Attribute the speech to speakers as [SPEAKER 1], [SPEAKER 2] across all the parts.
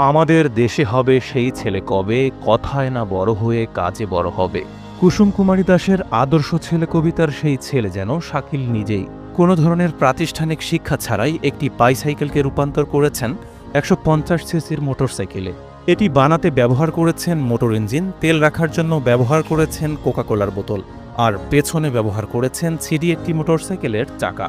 [SPEAKER 1] আমাদের দেশে হবে সেই ছেলে কবে, কথায় না বড় হয়ে কাজে বড় হবে। কুসুম কুমারী দাসের আদর্শ ছেলে কবিতার সেই ছেলে যেন শাকিল নিজেই। কোনো ধরনের প্রাতিষ্ঠানিক শিক্ষা ছাড়াই একটি বাইসাইকেলকে রূপান্তর করেছেন 150 সিসির মোটরসাইকেলে। এটি বানাতে ব্যবহার করেছেন মোটর ইঞ্জিন, তেল রাখার জন্য ব্যবহার করেছেন কোকাকোলার বোতল, আর পেছনে ব্যবহার করেছেন সিডি একটি মোটরসাইকেলের চাকা।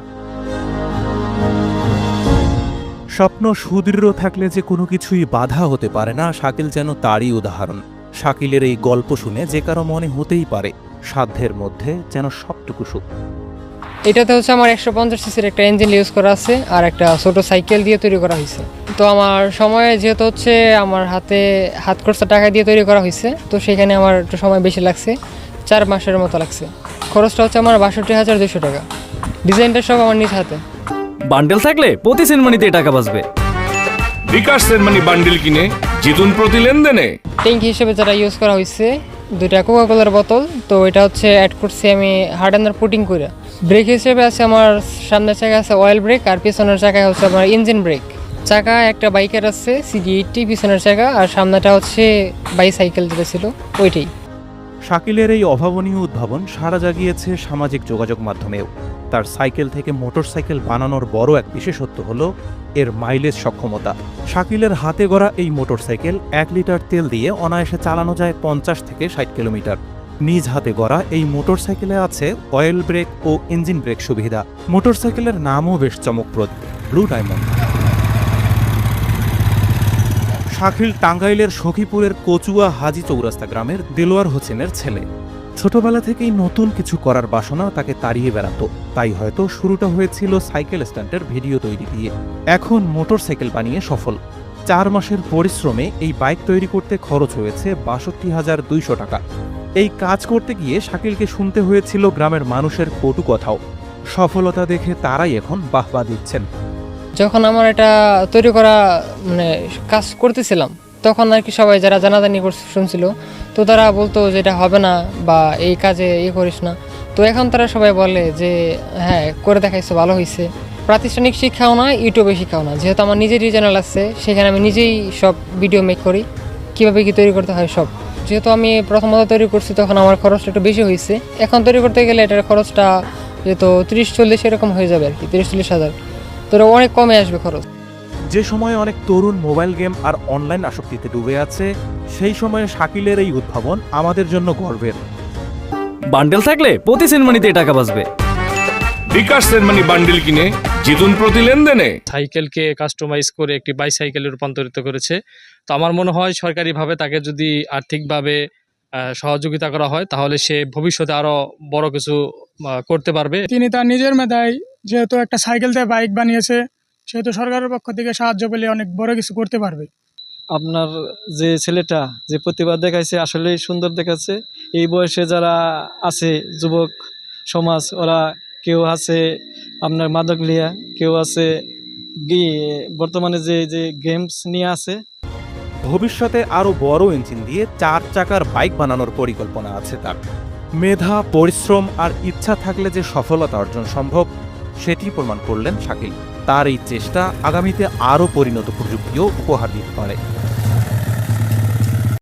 [SPEAKER 1] স্বপ্ন সুদৃঢ় থাকলে যে কোনো কিছুই বাধা হতে পারে না, শাকিল যেন তারই উদাহরণ। শাকিলের এই গল্প শুনে যে কারো মনে হতেই পারে সাধ্যের মধ্যে যেন সবটুকু সুখ।
[SPEAKER 2] এটাতে হচ্ছে আমার 150 সিসির একটা ইঞ্জিন ইউজ করা আছে আর একটা ছোট সাইকেল দিয়ে তৈরি করা হয়েছে। তো আমার সময়ে যেহেতু হচ্ছে আমার হাত খরচা টাকা দিয়ে তৈরি করা হয়েছে, তো সেখানে আমার একটু সময় বেশি লাগছে, 4 মাসের মতো লাগছে। খরচটা হচ্ছে আমার 62,200 টাকা। ডিজাইনটা সব আমার নিজ হাতে।
[SPEAKER 3] বান্ডেল থাকলে প্রতি সেনমানিতে টাকা বাঁচবে।
[SPEAKER 4] বিকাশ সেনমানি বান্ডেল কিনে জিতুন প্রতি লেনদেনে।
[SPEAKER 2] ট্যাঙ্কি হিসেবে যেটা ইউজ করা হয়েছে 2টা কোকাকোলার বোতল, তো এটা হচ্ছে অ্যাড করছি আমি হার্ডেনার পুটিং করে। ব্রেক হিসেবে আছে আমার সামনের চাকায় আছে অয়েল ব্রেক, আর পিছনের চাকায় হচ্ছে আমার ইঞ্জিন ব্রেক। চাকা একটা বাইকের আছে CD80, পিছনের চাকা, আর সামনেটা হচ্ছে বাইসাইকেল যেটা ছিল ওইটাই।
[SPEAKER 1] শাকিলের এই অভাবনীয় উদ্ভাবন সাড়া জাগিয়েছে সামাজিক যোগাযোগ মাধ্যমেও। তার সাইকেল থেকে মোটরসাইকেল বানানোর বড় এক বিশেষত্ব হলো এর মাইলেজ সক্ষমতা। শাকিলের হাতে গড়া এই মোটরসাইকেল 1 লিটার তেল দিয়ে অনায়াসে চালানো যায় 50 থেকে 60 কিলোমিটার। নিজ হাতে গড়া এই মোটরসাইকেলে আছে অয়েল ব্রেক ও ইঞ্জিন ব্রেক সুবিধা। মোটরসাইকেলের নামও বেশ চমকপ্রদ, ব্লু ডায়মন্ড। শাকিল টাঙ্গাইলের সখীপুরের কচুয়া হাজি চৌরাস্তা গ্রামের দেলোয়ার হোসেনের ছেলে। ছোটবেলা থেকেই নতুন কিছু করার বাসনা তাকে তাড়িয়ে বেড়াতো, তাই হয়তো শুরুটা হয়েছিল সাইকেল স্ট্যান্ডের ভিডিও তৈরি দিয়ে। এখন মোটরসাইকেল বানিয়ে সফল। 4 মাসের পরিশ্রমে এই বাইক তৈরি করতে খরচ হয়েছে 62,200 টাকা। এই কাজ করতে গিয়ে শাকিলকে শুনতে হয়েছিল গ্রামের মানুষের কটু কথাও। সফলতা দেখে তারাই এখন বাহবা দিচ্ছেন।
[SPEAKER 2] যখন আমার এটা তৈরি করা কাজ করতেছিলাম, তখন আর কি সবাই যারা জানাজানি শুনছিল, তো তারা বলতো যে এটা হবে না বা এই কাজে করিস না। তো এখন তারা সবাই বলে যে হ্যাঁ করে দেখাইছে, ভালো হয়েছে। প্রাতিষ্ঠানিক শিক্ষাও না, ইউটিউবে শিক্ষাও না, যেহেতু আমার নিজেরই চ্যানেল আছে, সেখানে আমি নিজেই সব ভিডিও মেক করি, কীভাবে কি তৈরি করতে হয় সব। যেহেতু আমি প্রথমত তৈরি করছি, তখন আমার খরচটা একটু বেশি হয়েছে। এখন তৈরি করতে গেলে এটার খরচটা যেহেতু 30-40 এরকম হয়ে যাবে আর কি, 30-40 হাজার, তো অনেক কমে আসবে খরচ।
[SPEAKER 1] যে সময়ে অনেক তরুণ মোবাইল গেম আর অনলাইন আসক্তিতে ডুবে আছে, সেই সময়ে শাকিলের এই উদ্ভাবন আমাদের জন্য গর্বের।
[SPEAKER 3] বান্ডেল থাকলে প্রতি সেনমানিতে টাকা বাঁচবে।
[SPEAKER 4] বিকাশ সেনমানি বান্ডেল কিনে জিতুন প্রতি লেনদেনে।
[SPEAKER 5] সাইকেলকে কাস্টমাইজ করে একটি বাইসাইকেলে রূপান্তরিত করেছে। তো আমার মনে হয় সরকারিভাবে তাকে যদি আর্থিকভাবে সহযোগিতা করা হয়, তাহলে সে ভবিষ্যতে আরও বড় কিছু করতে পারবে।
[SPEAKER 6] তিনি তার নিজের মেধায় যেহেতু একটা সাইকেল দিয়ে বাইক বানিয়েছে, সেহেতু সরকারের পক্ষ থেকে সাহায্য পেলে অনেক বড় কিছু করতে পারবে।
[SPEAKER 7] আপনার যে ছেলেটা যে প্রতিভা দেখাইছে আসলেই সুন্দর দেখাচ্ছে। এই বয়সে যারা আছে যুবক সমাজ, ওরা কেউ আছে আপনার মাদক লিয়া, কেউ আছে বর্তমানে যে গেমস নিয়ে আছে।
[SPEAKER 1] ভবিষ্যতে আরও বড় ইঞ্জিন দিয়ে 4 চাকার বাইক বানানোর পরিকল্পনা আছে তার। মেধা, পরিশ্রম আর ইচ্ছা থাকলে যে সফলতা অর্জন সম্ভব, সেটি প্রমাণ করলেন শাকিল। তার এই চেষ্টা আগামীতে আরও পরিণত প্রযুক্তিও উপহার দিতে পারে।